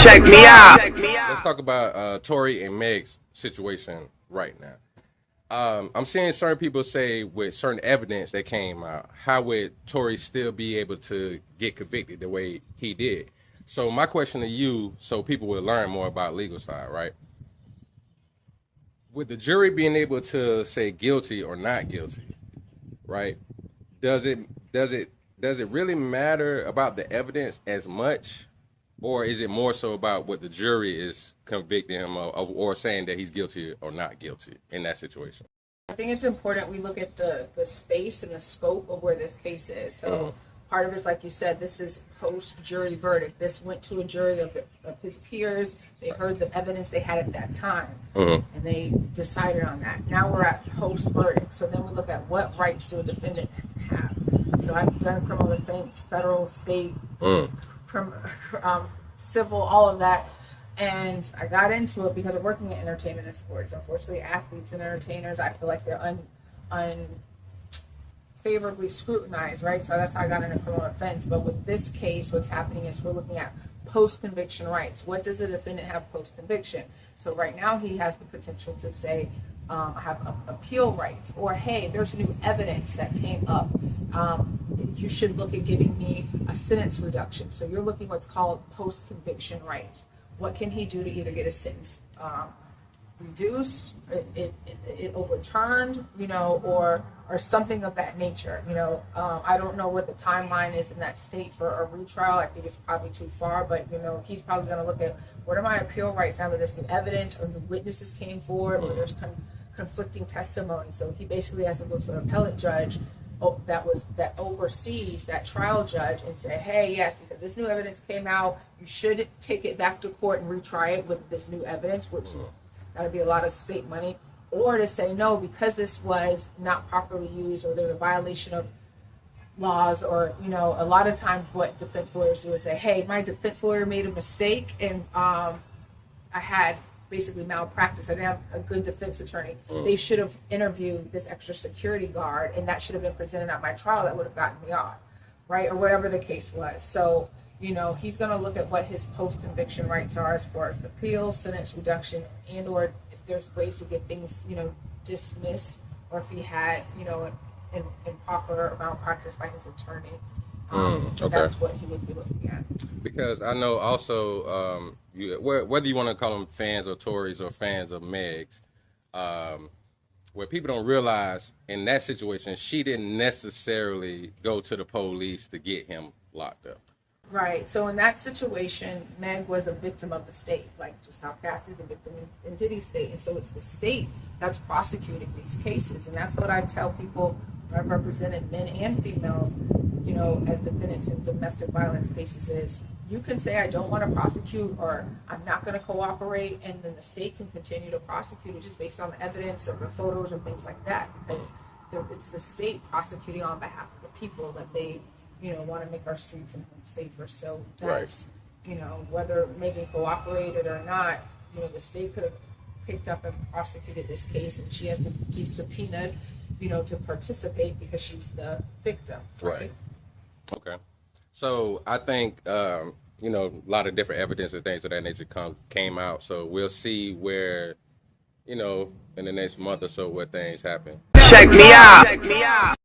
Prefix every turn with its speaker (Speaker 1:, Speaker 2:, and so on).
Speaker 1: Check me out.
Speaker 2: Let's talk about Tory and Meg's situation right now. I'm seeing certain people say with certain evidence that came out, how would Tory still be able to get convicted the way he did? So my question to you, so people will learn more about legal side, right? With the jury being able to say guilty or not guilty, right? Does it really matter about the evidence as much, or is it more so about what the jury is convicting him of or saying that he's guilty or not guilty in that situation?
Speaker 3: I think it's important we look at the space and the scope of where this case is. So part of it is, like you said, this is post-jury verdict. This went to a jury of his peers. They heard the evidence they had at that time, and they decided on that. Now we're at post-verdict. So then we look at what rights do a defendant have. So I've done criminal defense, federal, state, civil, all of that. And I got into it because of working in entertainment and sports. Unfortunately, athletes and entertainers, I feel like they're unfavorably scrutinized, right? So that's how I got into criminal defense. But with this case, what's happening is we're looking at post-conviction rights. What does a defendant have post-conviction? So right now he has the potential to say, I have appeal rights, or hey, there's new evidence that came up. You should look at giving me a sentence reduction. So you're looking what's called post-conviction rights. What can he do to either get a sentence reduced, it overturned, or something of that nature. I don't know what the timeline is in that state for a retrial. I think it's probably too far, but he's probably going to look at what are my appeal rights now that there's new evidence or new witnesses came forward or there's conflicting testimony. So he basically has to go to an appellate judge that oversees that trial judge and say, hey, yes, because this new evidence came out, you should take it back to court and retry it with this new evidence, which that'd be a lot of state money, or to say no, because this was not properly used or there's a violation of laws, or a lot of times what defense lawyers do is say, hey, my defense lawyer made a mistake and I had basically malpractice. I didn't have a good defense attorney. They should have interviewed this extra security guard, and that should have been presented at my trial. That would have gotten me off, right? Or whatever the case was. So, he's going to look at what his post-conviction rights are as far as appeal, sentence reduction, and or if there's ways to get things, dismissed, or if he had, improper malpractice by his attorney. Okay. That's what he would be looking at.
Speaker 2: Because I know also, whether you want to call them fans of Tories or fans of Meg's, where people don't realize in that situation, she didn't necessarily go to the police to get him locked up.
Speaker 3: Right. So in that situation, Meg was a victim of the state, like just how Cassie's a victim in Diddy's state. And so it's the state that's prosecuting these cases. And that's what I tell people. I've represented men and females, as defendants in domestic violence cases is, you can say, I don't want to prosecute, or I'm not going to cooperate, and then the state can continue to prosecute it just based on the evidence or the photos or things like that, because it's the state prosecuting on behalf of the people that they, want to make our streets and homes safer. So that's, whether Megan cooperated or not, the state could have picked up and prosecuted this case, and she has to be subpoenaed, to participate because she's the victim. Right.
Speaker 2: Okay. So I think, a lot of different evidence and things of that nature came out. So we'll see where, in the next month or so, what things happen.
Speaker 1: Check me out.